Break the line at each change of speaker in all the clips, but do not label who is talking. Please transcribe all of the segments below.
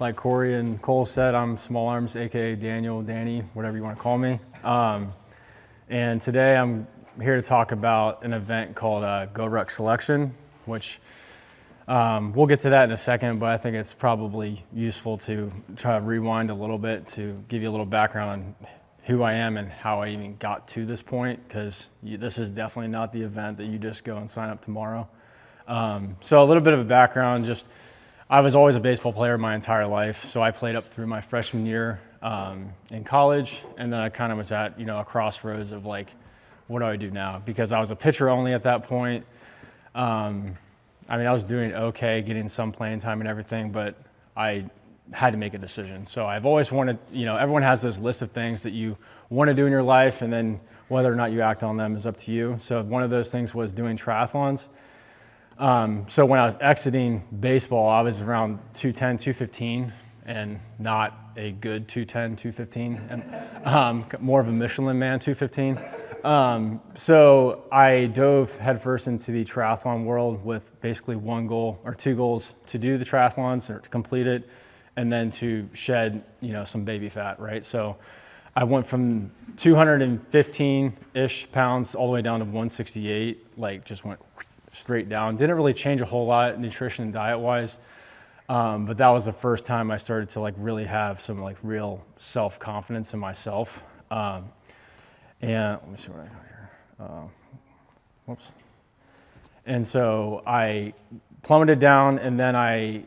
like Corey and Cole said, I'm Small Arms, aka Daniel, Danny, whatever you want to call me. And today I'm here to talk about an event called GoRuck Selection, which we'll get to that in a second, but I think it's probably useful to try to rewind a little bit to give you a little background on who I am and how I even got to this point, because this is definitely not the event that you just go and sign up tomorrow. So a little bit of a background, just I was always a baseball player my entire life, so I played up through my freshman year in college, and then I kind of was at a crossroads of like, what do I do now? Because I was a pitcher only at that point. I mean, I was doing okay, getting some playing time and everything, but I had to make a decision. So I've always wanted, everyone has this list of things that you want to do in your life, and then whether or not you act on them is up to you. So one of those things was doing triathlons. So when I was exiting baseball, I was around 210, 215, and not a good 210, 215, and more of a Michelin man 215. So I dove headfirst into the triathlon world with basically one goal or two goals: to do the triathlons or to complete it, and then to shed, some baby fat, right? So I went from 215-ish pounds all the way down to 168, like just went straight down. Didn't really change a whole lot nutrition and diet wise, but that was the first time I started to like really have some like real self-confidence in myself. And let me see what I got here. Whoops. And so I plummeted down, and then I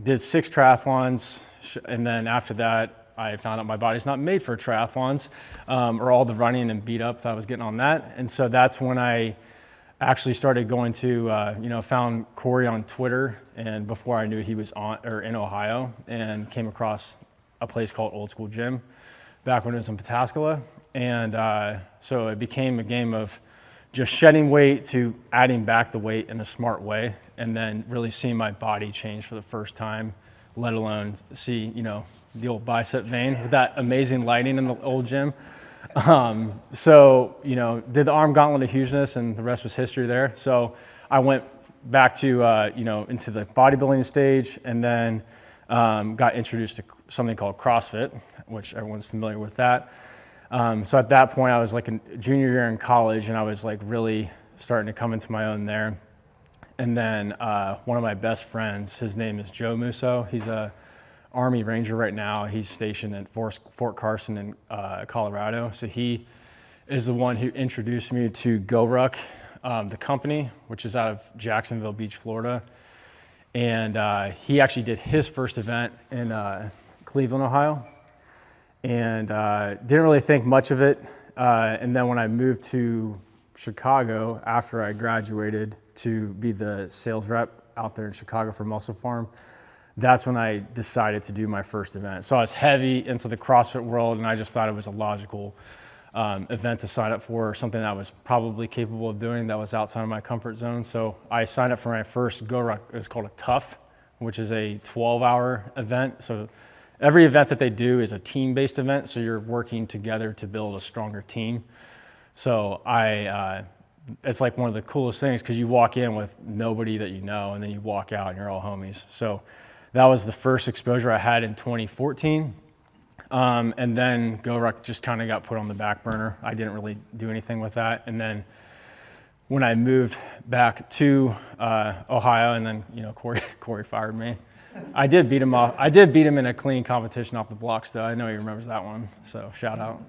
did 6 triathlons, and then after that I found out my body's not made for triathlons, or all the running and beat up that I was getting on that. And so that's when I actually started going to, found Corey on Twitter, and before I knew he was in Ohio, and came across a place called Old School Gym back when it was in Pataskala. And so it became a game of just shedding weight to adding back the weight in a smart way, and then really seeing my body change for the first time, let alone see, the old bicep vein with that amazing lighting in the old gym. So, did the arm gauntlet of hugeness, and the rest was history there. So I went back to, into the bodybuilding stage, and then got introduced to something called CrossFit, which everyone's familiar with that. So at that point I was like a junior year in college, and I was like really starting to come into my own there. And then one of my best friends, his name is Joe Musso. He's a Army Ranger right now. He's stationed at Fort Carson in Colorado. So he is the one who introduced me to GoRuck, the company, which is out of Jacksonville Beach, Florida. And he actually did his first event in Cleveland, Ohio, and didn't really think much of it. And then when I moved to Chicago after I graduated to be the sales rep out there in Chicago for Muscle Farm, that's when I decided to do my first event. So I was heavy into the CrossFit world, and I just thought it was a logical event to sign up for, something that I was probably capable of doing that was outside of my comfort zone. So I signed up for my first GoRuck. It's called a Tough, which is a 12-hour event. So every event that they do is a team-based event, so you're working together to build a stronger team. So it's like one of the coolest things, because you walk in with nobody that you know, and then you walk out and you're all homies. So that was the first exposure I had in 2014. And then GoRuck just kind of got put on the back burner. I didn't really do anything with that. And then when I moved back to Ohio, and then Corey fired me. I did beat him off. I did beat him in a clean competition off the blocks, though. I know he remembers that one, so shout out.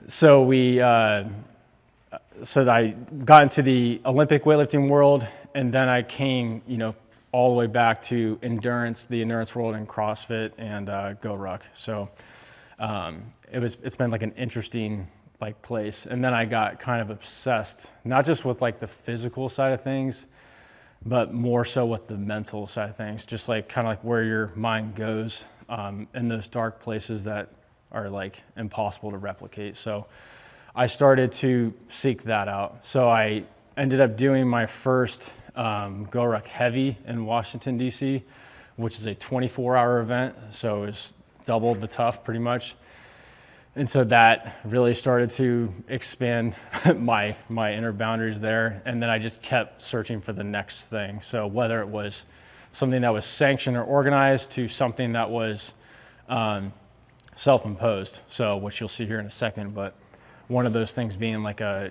So I got into the Olympic weightlifting world, and then I came, all the way back to the endurance world in CrossFit and GoRuck. So it's been like an interesting place. And then I got kind of obsessed, not just with like the physical side of things, but more so with the mental side of things, just like kind of like where your mind goes in those dark places that are like impossible to replicate. So I started to seek that out. So I ended up doing my first GoRuck Heavy in Washington, D.C., which is a 24-hour event. So it's doubled the Tough pretty much. And so that really started to expand my inner boundaries there. And then I just kept searching for the next thing. So whether it was something that was sanctioned or organized to something that was self-imposed. So, which you'll see here in a second, but one of those things being like I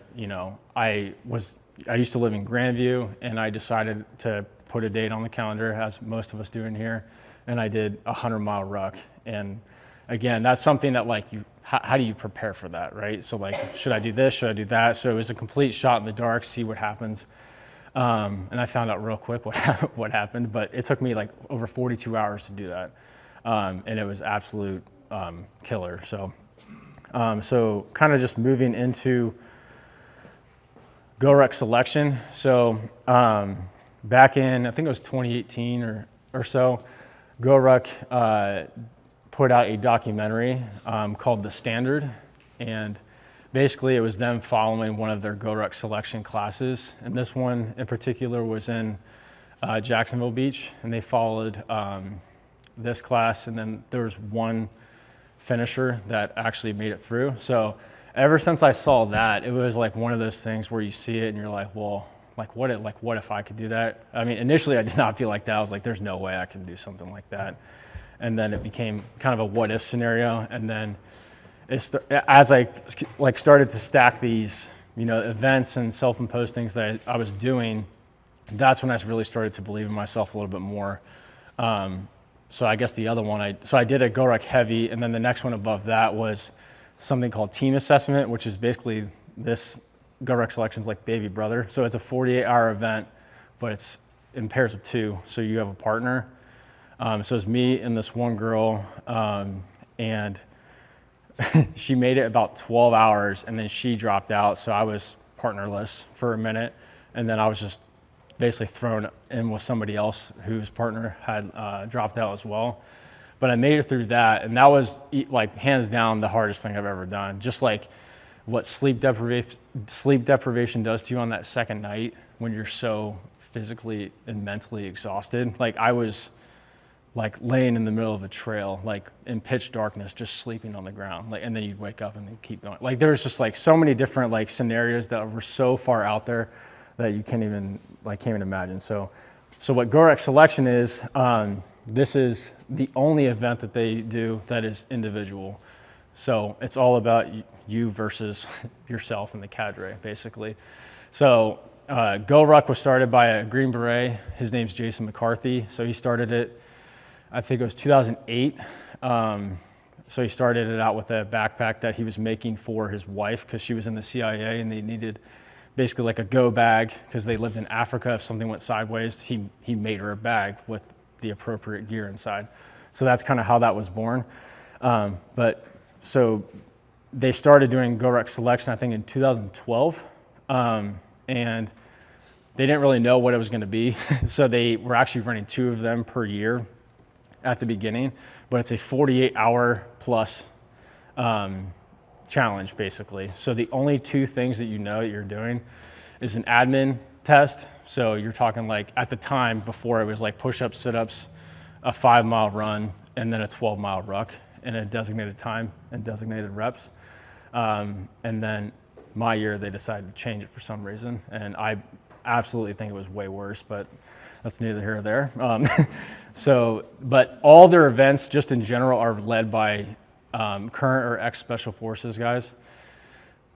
used to live in Grandview, and I decided to put a date on the calendar, as most of us do in here, and I did a 100-mile ruck. And again, that's something that like how do you prepare for that, right? So like, should I do this? Should I do that? So it was a complete shot in the dark, see what happens. And I found out real quick what happened, but it took me like over 42 hours to do that. And it was absolute killer. So kind of just moving into GoRuck selection. So back in, I think it was 2018 or so, GoRuck put out a documentary called The Standard, and basically it was them following one of their GoRuck selection classes, and this one in particular was in Jacksonville Beach, and they followed this class, and then there was one finisher that actually made it through. So ever since I saw that, it was like one of those things where you see it and you're like, well, what if I could do that? I mean, initially I did not feel like that. I was like, there's no way I can do something like that. And then it became kind of a what if scenario. And then as I started to stack these, events and self-imposed things that I was doing, that's when I really started to believe in myself a little bit more. So I guess the other one, I did a GoRuck Heavy, and then the next one above that was something called Team Assessment, which is basically this GoRuck Selection's like baby brother. So it's a 48-hour event, but it's in pairs of two, so you have a partner. So it's me and this one girl, and she made it about 12 hours, and then she dropped out, so I was partnerless for a minute, and then I was just basically thrown in with somebody else whose partner had dropped out as well. But I made it through that, and that was like hands down the hardest thing I've ever done. Just like what sleep deprivation does to you on that second night when you're so physically and mentally exhausted. Like I was like laying in the middle of a trail, like in pitch darkness, just sleeping on the ground. Like, and then you'd wake up and then keep going. Like there's just like so many different like scenarios that were so far out there that you can't even imagine. So what GoRuck Selection is, this is the only event that they do that is individual. So it's all about you versus yourself and the cadre, basically. So GoRuck was started by a Green Beret. His name's Jason McCarthy. So he started it, I think it was 2008. So he started it out with a backpack that he was making for his wife because she was in the CIA and they needed basically like a go bag because they lived in Africa. If something went sideways, he made her a bag with the appropriate gear inside. So that's kind of how that was born. But so they started doing GoRuck Selection, I think in 2012. And they didn't really know what it was going to be. So they were actually running 2 of them per year at the beginning, but it's a 48-hour plus challenge basically. So the only 2 things that you're doing is an admin test. So you're talking like at the time before it was like push-ups, sit-ups, a 5-mile run, and then a 12-mile ruck in a designated time and designated reps. And then my year they decided to change it for some reason, and I absolutely think it was way worse, but that's neither here nor there. But all their events just in general are led by current or ex-Special Forces guys.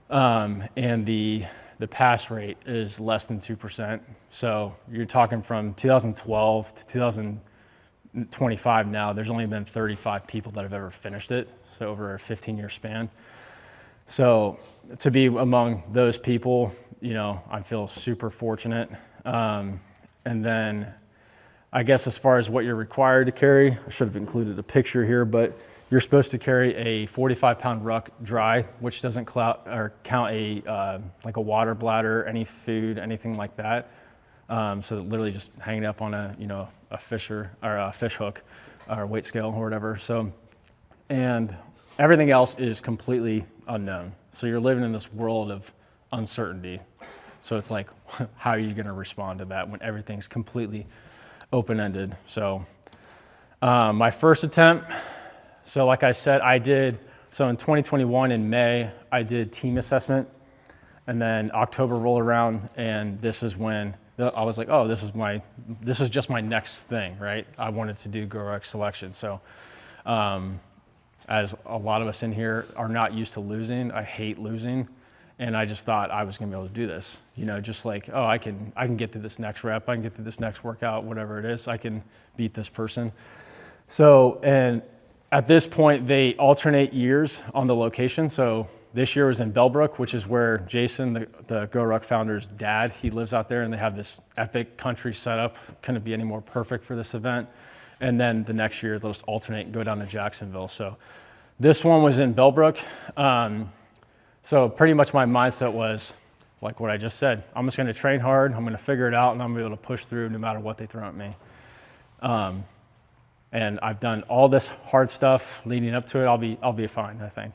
And the pass rate is less than 2%. So you're talking from 2012 to 2025 now, there's only been 35 people that have ever finished it. So over a 15-year span. So to be among those people, I feel super fortunate. And then I guess as far as what you're required to carry, I should have included a picture here, but you're supposed to carry a 45-pound ruck dry, which doesn't count a like a water bladder, any food, anything like that. So literally just hanging up on a fisher or a fish hook or weight scale or whatever. So, and everything else is completely unknown. So you're living in this world of uncertainty. So it's like, how are you going to respond to that when everything's completely open-ended? So my first attempt, so like I said, so in 2021 in May, I did team assessment, and then October rolled around, and this is when I was like, oh, this is just my next thing, right? I wanted to do GoRuck selection. So as a lot of us in here are not used to losing, I hate losing. And I just thought I was gonna be able to do this, just like, oh, I can get to this next rep, I can get to this next workout, whatever it is, I can beat this person. So, and at this point, they alternate years on the location. So this year was in Bellbrook, which is where Jason, the GoRuck founder's dad, he lives out there, and they have this epic country setup. Couldn't be any more perfect for this event. And then the next year, they'll just alternate and go down to Jacksonville. So this one was in Bellbrook. So pretty much my mindset was like what I just said. I'm just gonna train hard, I'm gonna figure it out, and I'm gonna be able to push through no matter what they throw at me. And I've done all this hard stuff leading up to it, I'll be fine, I think.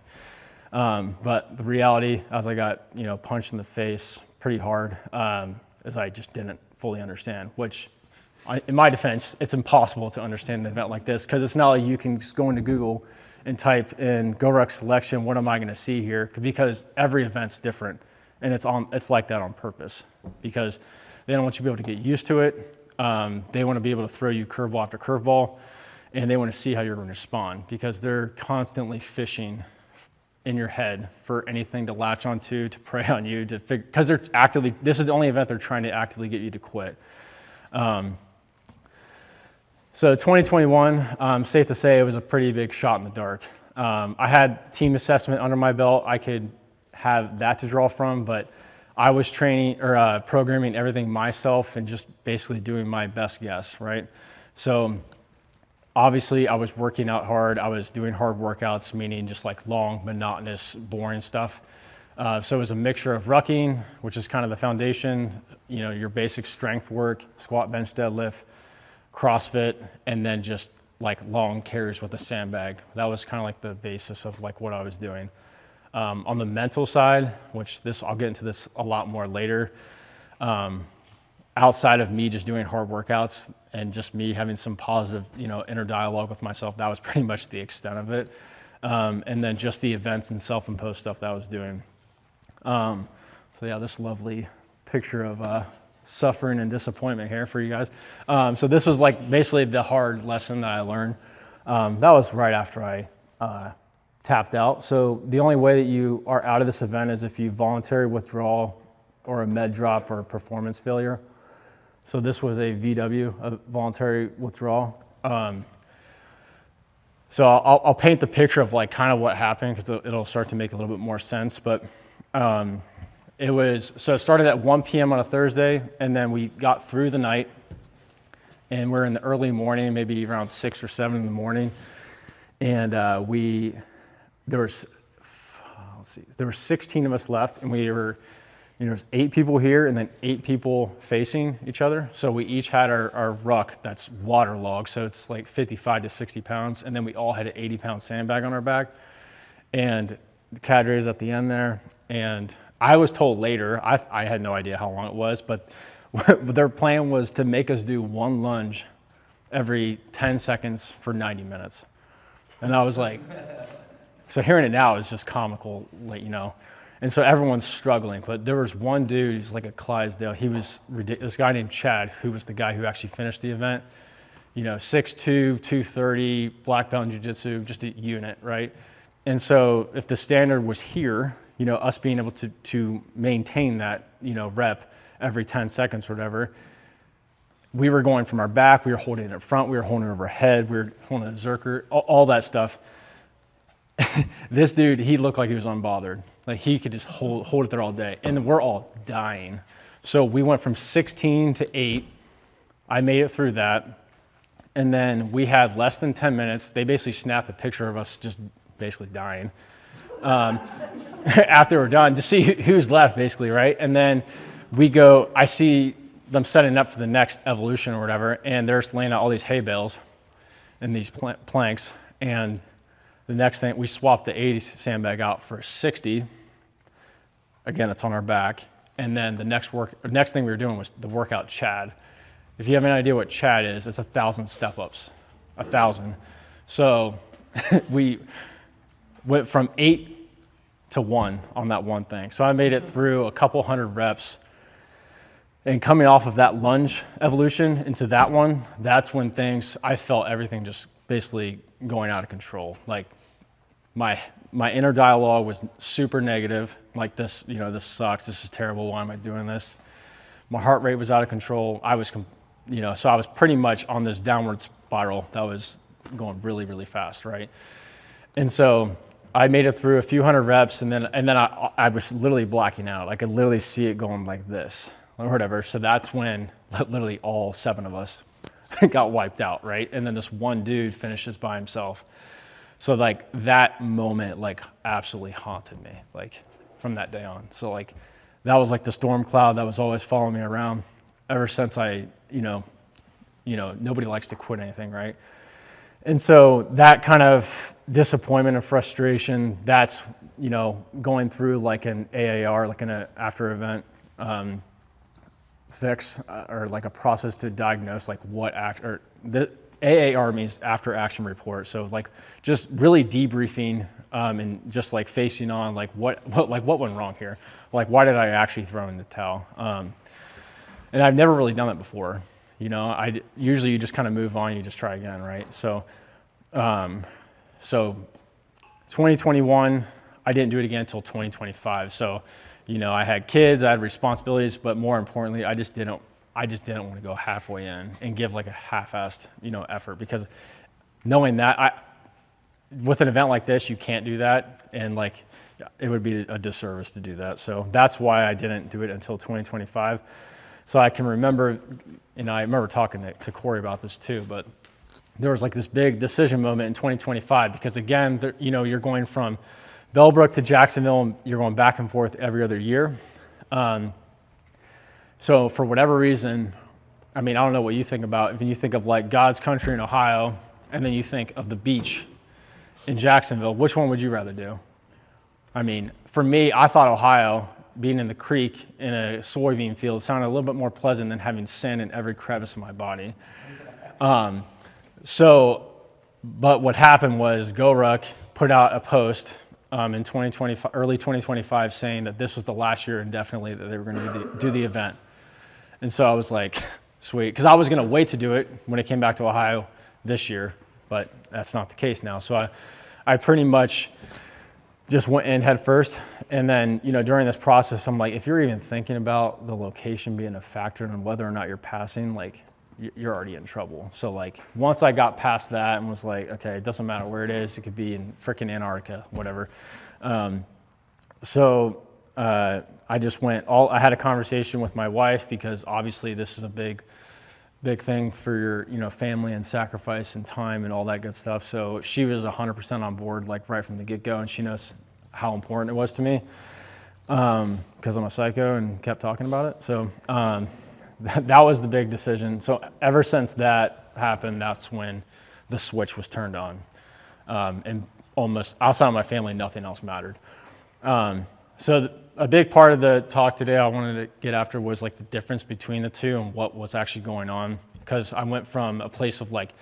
But the reality, as I got punched in the face pretty hard, is I just didn't fully understand, which in my defense, it's impossible to understand an event like this, because it's not like you can just go into Google and type in GoRuck selection, what am I gonna see here? Because every event's different, and it's like that on purpose, because they don't want you to be able to get used to it. They wanna be able to throw you curveball after curveball, and they wanna see how you're gonna respond, because they're constantly fishing in your head for anything to latch onto, to prey on you, to figure, because this is the only event they're trying to actively get you to quit. So 2021, safe to say it was a pretty big shot in the dark. I had team assessment under my belt. I could have that to draw from, but I was training or programming everything myself and just basically doing my best guess, right? So obviously I was working out hard. I was doing hard workouts, meaning just like long, monotonous, boring stuff. So it was a mixture of rucking, which is kind of the foundation, your basic strength work, squat, bench, deadlift, CrossFit, and then just like long carries with a sandbag. That was kind of like the basis of like what I was doing. On the mental side, which I'll get into this a lot more later, outside of me just doing hard workouts and just me having some positive, inner dialogue with myself, that was pretty much the extent of it. And then just the events and self-imposed stuff that I was doing. So yeah, this lovely picture of suffering and disappointment here for you guys. So this was like basically the hard lesson that I learned. That was right after I tapped out. So the only way that you are out of this event is if you voluntary withdrawal or a med drop or a performance failure. So this was a VW, a voluntary withdrawal. So I'll paint the picture of like kind of what happened, because it'll start to make a little bit more sense. But it started at 1 p.m. on a Thursday, and then we got through the night, and we're in the early morning, maybe around 6 or 7 in the morning, and there were 16 of us left, and we were, there's 8 people here and then 8 people facing each other. So we each had our ruck that's waterlogged, so it's like 55 to 60 pounds, and then we all had an 80-pound sandbag on our back, and the cadre's at the end there, and I was told later, I had no idea how long it was, but their plan was to make us do 1 lunge every 10 seconds for 90 minutes. And I was like, so hearing it now is just comical, like, And so everyone's struggling, but there was one dude, he's like a Clydesdale, he was ridiculous, this guy named Chad, who was the guy who actually finished the event, 6'2", 230, black belt in jiu-jitsu, just a unit, right? And so if the standard was here, us being able to maintain that, rep every 10 seconds or whatever, we were going from our back, we were holding it up front, we were holding it over our head, we were holding a zerker, all that stuff. This dude, he looked like he was unbothered. Like he could just hold it there all day. And we're all dying. So we went from 16 to 8. I made it through that. And then we had less than 10 minutes. They basically snapped a picture of us just basically dying. After we're done, to see who's left, basically, right? And then I see them setting up for the next evolution or whatever, and they're just laying out all these hay bales and these planks. And the next thing, we swapped the 80 sandbag out for a 60. Again, it's on our back. And then the next thing we were doing was the workout Chad. If you have any idea what Chad is, it's 1,000 step-ups, 1,000. So we went from 8 to 1 on that one thing. So I made it through a couple hundred reps And coming off of that lunge evolution into that one, that's when I felt everything just basically going out of control. Like my inner dialogue was super negative, like this, this sucks, this is terrible, why am I doing this? My heart rate was out of control. So I was pretty much on this downward spiral that was going really, really fast, right? And so I made it through a few hundred reps, and then I was literally blacking out. I could literally see it going like this or whatever. So that's when literally all 7 of us got wiped out, right? And then this one dude finishes by himself. So like that moment like absolutely haunted me, like from that day on. So like that was like the storm cloud that was always following me around ever since nobody likes to quit anything, right? And so that kind of disappointment and frustration, that's, going through like an AAR, like an after event fix, or like a process to diagnose like the AAR means after action report. So like just really debriefing and just like facing on like what went wrong here? Like why did I actually throw in the towel? And I've never really done it before. Usually you just kind of move on, you just try again, right? So 2021, I didn't do it again until 2025. So, I had kids, I had responsibilities, but more importantly, I just didn't want to go halfway in and give like a half-assed, effort, because knowing that with an event like this, you can't do that. And like, it would be a disservice to do that. So that's why I didn't do it until 2025. So I can remember, I remember talking to Corey about this too, but there was like this big decision moment in 2025, because again, you're going from Bellbrook to Jacksonville, and you're going back and forth every other year. So for whatever reason, I don't know what you think about, if you think of like God's country in Ohio, and then you think of the beach in Jacksonville, which one would you rather do? For me, I thought Ohio, being in the creek in a soybean field, sounded a little bit more pleasant than having sand in every crevice of my body. But what happened was GoRuck put out a post in 2025, early 2025, saying that this was the last year indefinitely that they were going to do the event. And so I was like, sweet, because I was going to wait to do it when it came back to Ohio this year, but that's not the case now. So I pretty much just went in head first. And then, during this process, I'm like, if you're even thinking about the location being a factor in whether or not you're passing, like, you're already in trouble. So like, once I got past that and was like, okay, it doesn't matter where it is. It could be in frickin' Antarctica, whatever. I just I had a conversation with my wife, because obviously this is a big thing for your, family and sacrifice and time and all that good stuff. So she was 100% on board, like right from the get-go, and she knows how important it was to me, because I'm a psycho and kept talking about it. So that was the big decision. So ever since that happened, that's when the switch was turned on. And almost outside of my family, nothing else mattered. So a big part of the talk today I wanted to get after was like the difference between the two and what was actually going on. Because I went from a place of like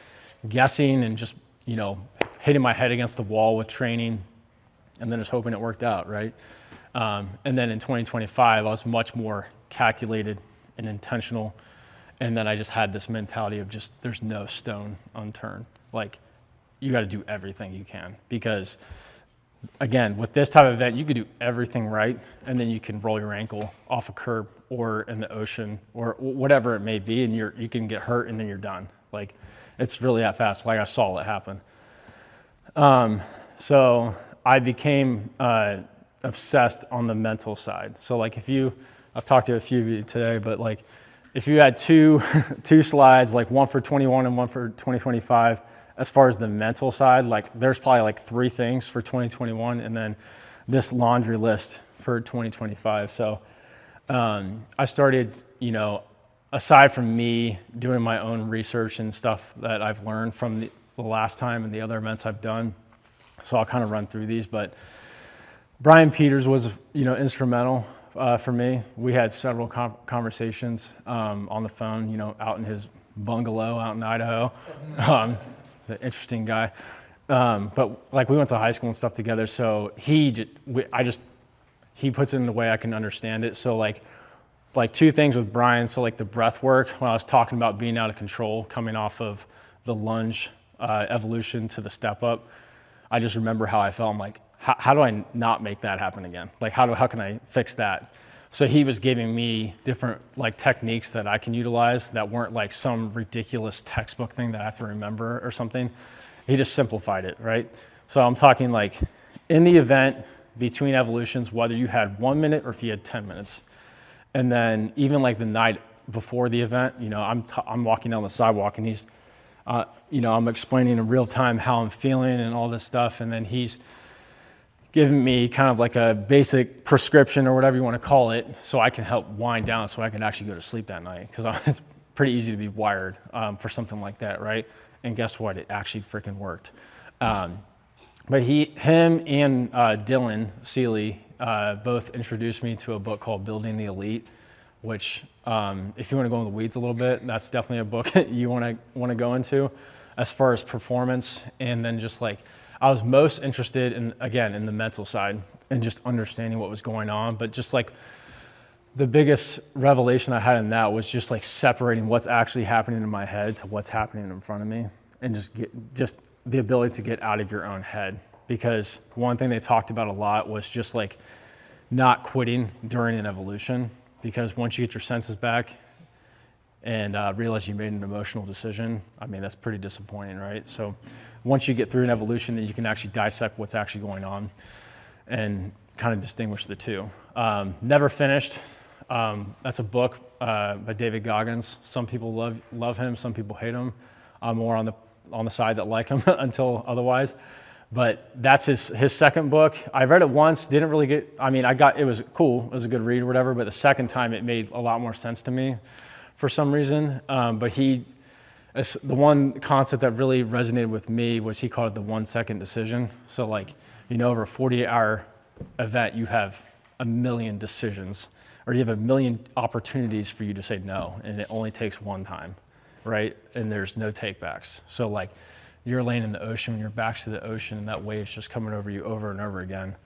guessing and just, hitting my head against the wall with training, and then just hoping it worked out, right? And then in 2025, I was much more calculated and intentional. And then I just had this mentality of just, there's no stone unturned. Like, you got to do everything you can, because again, with this type of event, you could do everything right, and then you can roll your ankle off a curb or in the ocean or whatever it may be, and you can get hurt, and then you're done. Like, it's really that fast. Like, I saw it happen. So I became obsessed on the mental side. So like, I've talked to a few of you today, but like, if you had two slides, like one for 21 and one for 2025, as far as the mental side, like there's probably like 3 things for 2021, and then this laundry list for 2025. So I started, aside from me doing my own research and stuff that I've learned from the last time and the other events I've done. So I'll kind of run through these, but Brian Peters was, instrumental for me. We had several conversations on the phone, out in his bungalow out in Idaho. An interesting guy. But like, we went to high school and stuff together. So he puts it in the way I can understand it. So like like two things with Brian. So like the breath work, when I was talking about being out of control, coming off of the lunge evolution to the step up, I just remember how I felt. I'm like, how do I not make that happen again? Like how can I fix that? So he was giving me different like techniques that I can utilize that weren't like some ridiculous textbook thing that I have to remember or something. He just simplified it, right? So I'm talking like in the event between evolutions, whether you had 1 minute or if you had 10 minutes. And then even like the night before the event, you know, I'm walking down the sidewalk and he's, you know, I'm explaining in real time how I'm feeling and all this stuff. And then he's giving me kind of like a basic prescription or whatever you want to call it, so I can help wind down so I can actually go to sleep that night. Because it's pretty easy to be wired for something like that, right? And guess what? It actually freaking worked. But him and Dylan Seeley both introduced me to a book called Building the Elite, which if you want to go in the weeds a little bit, that's definitely a book that you want to go into as far as performance. And then just like, I was most interested in, again, in the mental side and just understanding what was going on. But just like the biggest revelation I had in that was just like separating what's actually happening in my head to what's happening in front of me, and just the ability to get out of your own head. Because one thing they talked about a lot was just like not quitting during an evolution, because once you get your senses back and realize you made an emotional decision, I mean, that's pretty disappointing, right? So once you get through an evolution, then you can actually dissect what's actually going on and kind of distinguish the two. Never Finished. That's a book by David Goggins. Some people love him, some people hate him. I'm more on the side that like him until otherwise. But that's his second book. I read it once, didn't really get, I mean, it was cool, it was a good read or whatever, but the second time it made a lot more sense to me for some reason. But the one concept that really resonated with me was he called it the 1 second decision. So like, you know, over a 48-hour event, you have a million decisions, or you have a million opportunities for you to say no, and it only takes one time, right? And there's no takebacks. So like, you're laying in the ocean, when your back's to the ocean, and that wave's just coming over you over and over again.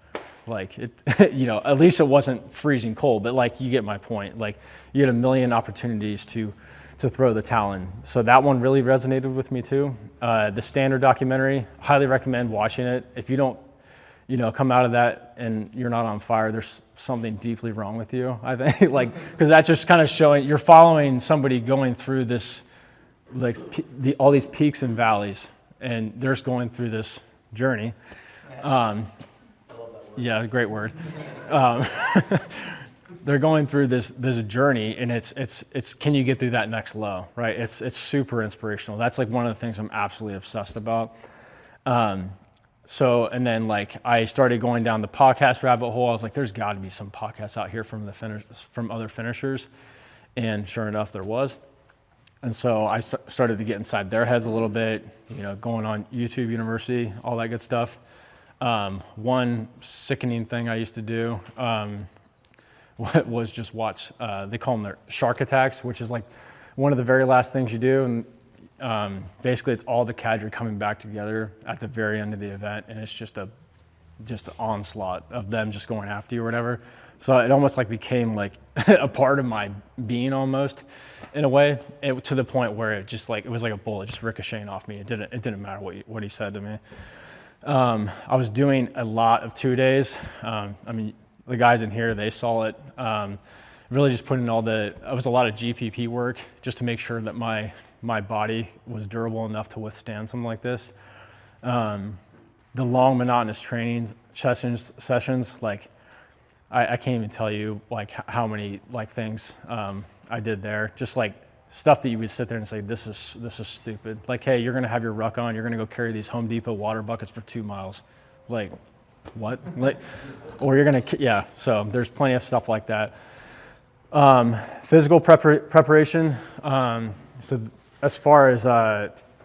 Like it, you know, at least it wasn't freezing cold, but like, you get my point. Like, you had a million opportunities to throw the towel in. So that one really resonated with me too. The Standard documentary, highly recommend watching it. If you don't, you know, come out of that and you're not on fire, there's something deeply wrong with you, I think. Like, because that's just kind of showing, you're following somebody going through this, like all these peaks and valleys, and they're just going through this journey. Yeah, great word. They're going through this journey, and it's can you get through that next low, right? It's super inspirational. That's like one of the things I'm absolutely obsessed about. So, and then like I started going down the podcast rabbit hole. I was like, there's got to be some podcasts out here from other finishers, and sure enough, there was. And so I started to get inside their heads a little bit, you know, going on YouTube University, all that good stuff. One sickening thing I used to do was just watch, they call them their shark attacks, which is like one of the very last things you do. And basically it's all the cadre coming back together at the very end of the event. And it's just an onslaught of them just going after you or whatever. So it almost like became like a part of my being almost in a way, to the point where it just like, it was like a bullet just ricocheting off me. It didn't matter what he said to me. I was doing a lot of 2 days. I mean, the guys in here, they saw it. Really just putting it was a lot of GPP work just to make sure that my body was durable enough to withstand something like this. The long monotonous training sessions, like I can't even tell you like how many like things I did there. Just like stuff that you would sit there and say, this is stupid. Like, hey, you're gonna have your ruck on, you're gonna go carry these Home Depot water buckets for 2 miles. Like, what? Like, or you're gonna, yeah. So there's plenty of stuff like that. Physical preparation. So as far as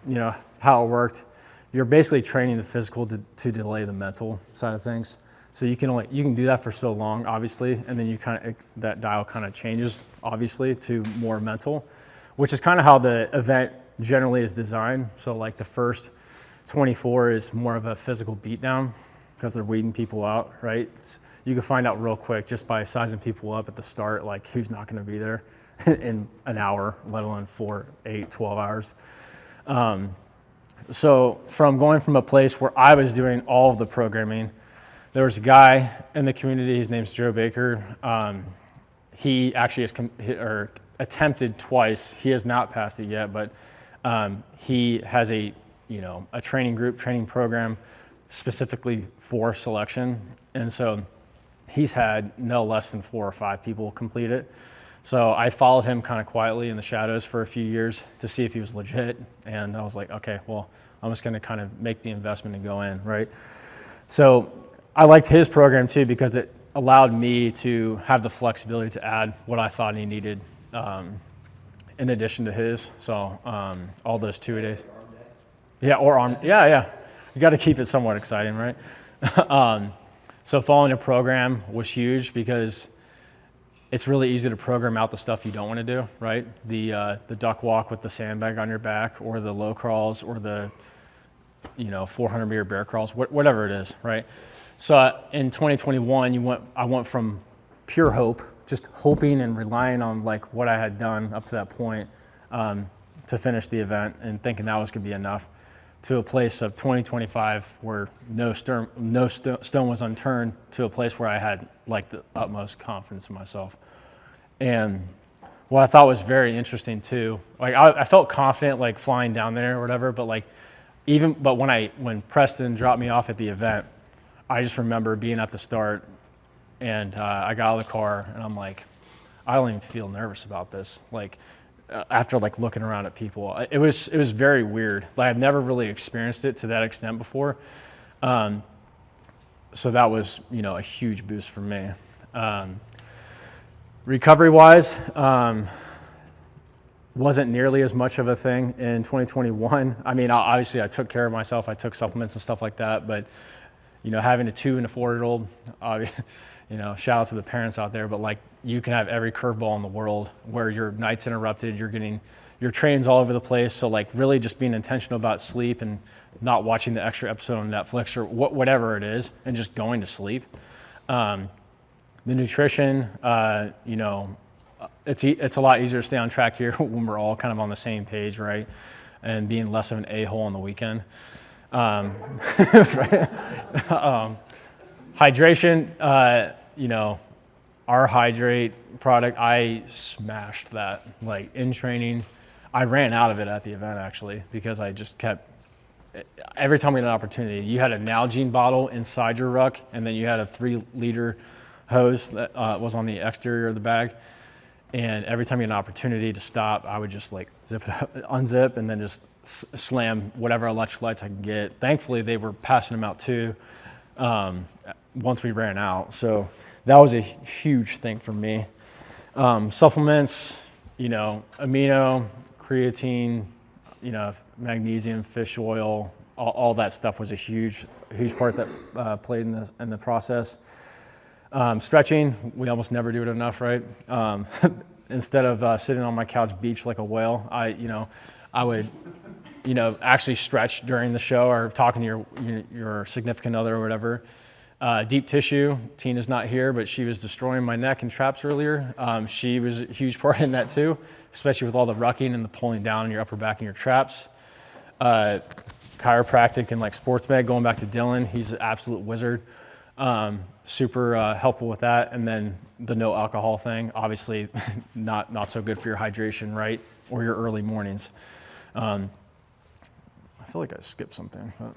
you know how it worked, you're basically training the physical to delay the mental side of things. So you can do that for so long, obviously, and then that dial kind of changes, obviously, to more mental, which is kind of how the event generally is designed. So like the first 24 is more of a physical beatdown, because they're weeding people out, right? You can find out real quick just by sizing people up at the start, like who's not going to be there in an hour, let alone 4, 8, 12 hours. So going from a place where I was doing all of the programming, there was a guy in the community, his name's Joe Baker. He actually has attempted twice. He has not passed it yet, but he has a training program specifically for selection. And so he's had no less than 4 or 5 people complete it. So I followed him kind of quietly in the shadows for a few years to see if he was legit. And I was like, okay, well, I'm just going to kind of make the investment and go in, right? So I liked his program too because it allowed me to have the flexibility to add what I thought he needed in addition to his. So all those 2-a-days. Yeah, or arm. Yeah. You got to keep it somewhat exciting, right? So following a program was huge because it's really easy to program out the stuff you don't want to do, right? The duck walk with the sandbag on your back, or the low crawls, or the 400-meter bear crawls, whatever it is, right? So in 2021, I went from pure hope, just hoping and relying on like what I had done up to that point to finish the event and thinking that was going to be enough, to a place of 2025 where no stone was unturned, to a place where I had like the utmost confidence in myself. And what I thought was very interesting too, like I felt confident like flying down there or whatever, but like when Preston dropped me off at the event, I just remember being at the start and I got out of the car and I'm like, I don't even feel nervous about this. Like after like looking around at people, it was very weird. Like I've never really experienced it to that extent before. So that was, a huge boost for me. Recovery wise, wasn't nearly as much of a thing in 2021. I mean, obviously I took care of myself. I took supplements and stuff like that, but having a 2 and a 4-year-old, shout out to the parents out there, but like you can have every curveball in the world where your night's interrupted, your training's all over the place. So like really just being intentional about sleep and not watching the extra episode on Netflix or whatever it is, and just going to sleep. The nutrition, it's a lot easier to stay on track here when we're all kind of on the same page, right? And being less of an a-hole on the weekend. Hydration, our Hydrate product, I smashed that. Like in training, I ran out of it at the event actually because I just kept, every time we had an opportunity, you had a Nalgene bottle inside your ruck, and then you had a 3-liter hose that was on the exterior of the bag. And every time you had an opportunity to stop, I would just like zip it up, unzip, and then just slam whatever electrolytes I could get. Thankfully, they were passing them out too once we ran out. So that was a huge thing for me. Supplements, amino, creatine, magnesium, fish oil, all that stuff was a huge part that played in the process. Stretching, we almost never do it enough, right? Instead of sitting on my couch beach like a whale, I would, actually stretch during the show or talking to your significant other or whatever. Deep tissue, Tina's not here, but she was destroying my neck and traps earlier. She was a huge part in that too, especially with all the rucking and the pulling down in your upper back and your traps. Chiropractic and like sports med, going back to Dylan, he's an absolute wizard. Super helpful with that. And then the no alcohol thing, obviously not so good for your hydration, right? Or your early mornings. I feel like I skipped something, but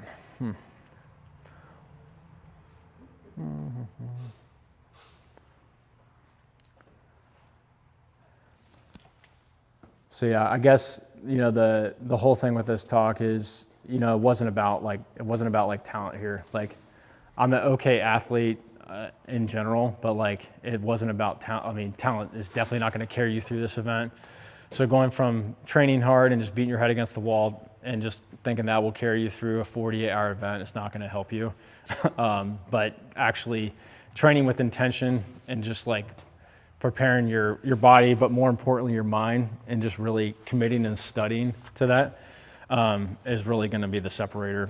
So yeah, I guess, the whole thing with this talk is, it wasn't about like talent here. Like I'm an okay athlete in general, but like it wasn't about talent. I mean, talent is definitely not going to carry you through this event. So going from training hard and just beating your head against the wall and just thinking that will carry you through a 48-hour event, it's not going to help you. But actually training with intention and just like preparing your body, but more importantly your mind, and just really committing and studying to that is really going to be the separator.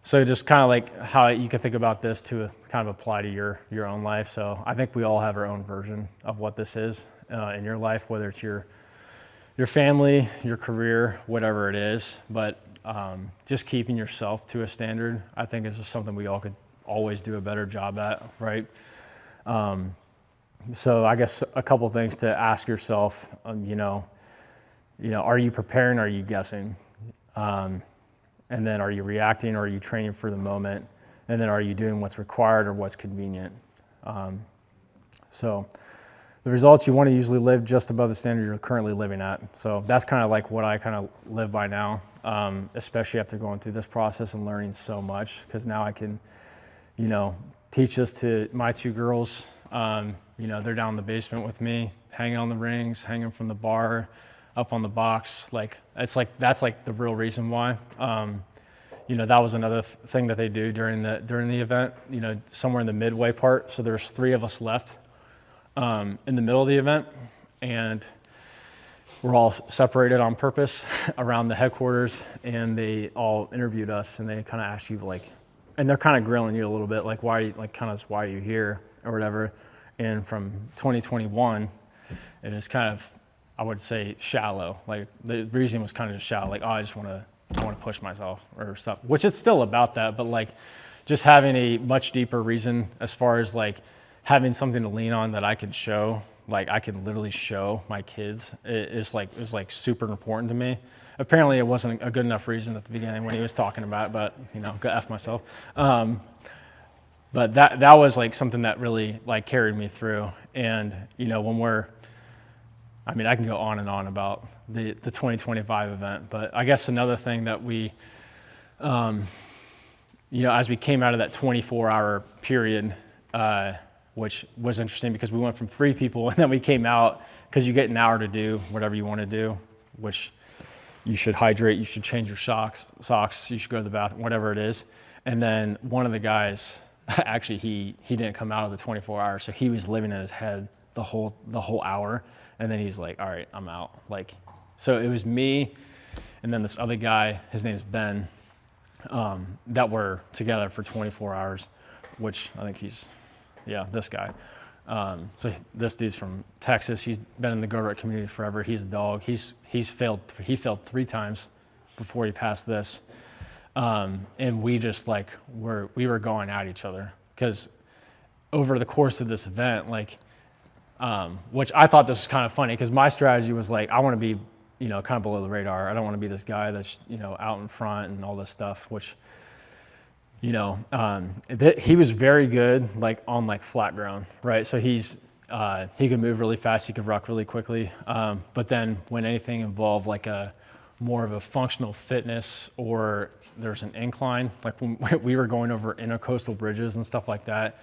So just kind of like how you can think about this to kind of apply to your own life. So I think we all have our own version of what this is in your life, whether it's your family, your career, whatever it is. But just keeping yourself to a standard, I think, is just something we all could always do a better job at, right? So I guess a couple things to ask yourself, are you preparing? Are you guessing? And then are you reacting, or are you training for the moment? And then are you doing what's required or what's convenient? So the results, you want to usually live just above the standard you're currently living at. So that's kind of like what I kind of live by now, especially after going through this process and learning so much, because now I can, teach this to my two girls. They're down in the basement with me, hanging on the rings, hanging from the bar, up on the box. That's the real reason why. That was another thing that they do during the event, somewhere in the midway part. So there's 3 of us left in the middle of the event, and we're all separated on purpose around the headquarters, and they all interviewed us, and they kind of asked you and they're kind of grilling you a little bit, why are you here or whatever. And from 2021, it is kind of, I would say, shallow. The reason was kind of just shallow. I just want to push myself or stuff, which it's still about that, but just having a much deeper reason as far as having something to lean on that I can show, I can literally show my kids is super important to me. Apparently it wasn't a good enough reason at the beginning when he was talking about it, but go F myself. But that was something that really carried me through. And when I can go on and on about the 2025 event, but I guess another thing that we, as we came out of that 24-hour period, which was interesting because we went from 3 people and then we came out, because you get an hour to do whatever you want to do, which you should hydrate, you should change your socks, you should go to the bathroom, whatever it is. And then one of the guys, actually he didn't come out of the 24 hours, so he was living in his head the whole hour. And then he's like, all right, I'm out. So it was me and then this other guy, his name's Ben, that were together for 24 hours, which I think this guy. So this dude's from Texas. He's been in the Go Ruck community forever. He's a dog. He failed 3 times before he passed this. And we just we were going at each other, because over the course of this event, which I thought this was kind of funny, because my strategy was I want to be, kind of below the radar. I don't want to be this guy that's, out in front and all this stuff, which, he was very good, on flat ground, right? So he could move really fast. He could ruck really quickly. But then when anything involved more of a functional fitness, or there's an incline, when we were going over intercoastal bridges and stuff like that,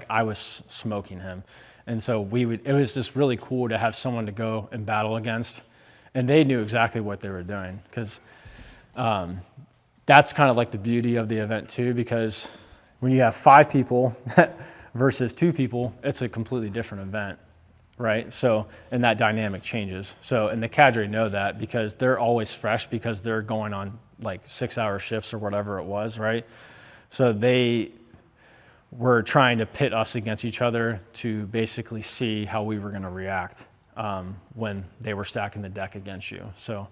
I was smoking him. And so it was just really cool to have someone to go and battle against. And they knew exactly what they were doing, because that's kind of the beauty of the event too, because when you have 5 people versus 2 people, it's a completely different event, right? So, and that dynamic changes. So, and the cadre know that, because they're always fresh, because they're going on 6-hour shifts or whatever it was, right? So they were trying to pit us against each other to basically see how we were going to react when they were stacking the deck against you. So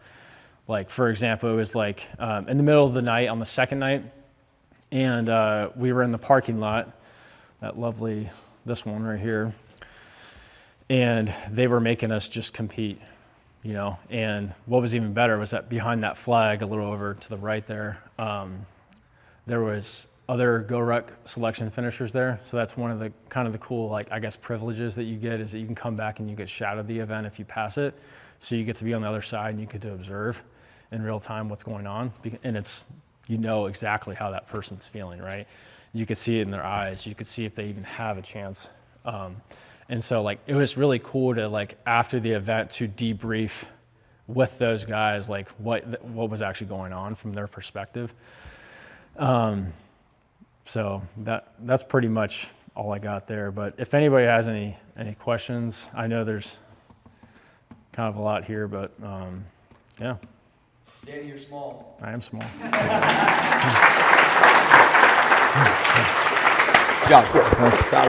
for example, it was in the middle of the night on the second night, and we were in the parking lot, this one right here, and they were making us just compete, and what was even better was that behind that flag, a little over to the right there, there was other Go Ruck selection finishers there. So that's one of the kind of the cool, privileges that you get, is that you can come back and you get shadowed the event if you pass it. So you get to be on the other side and you get to observe in real time what's going on. And it's, exactly how that person's feeling, right? You could see it in their eyes. You could see if they even have a chance. And so it was really cool to after the event to debrief with those guys, what was actually going on from their perspective. So that's pretty much all I got there. But if anybody has any questions, I know there's kind of a lot here, but yeah.
Danny, you're small.
I am small.
Yeah, good. Thanks.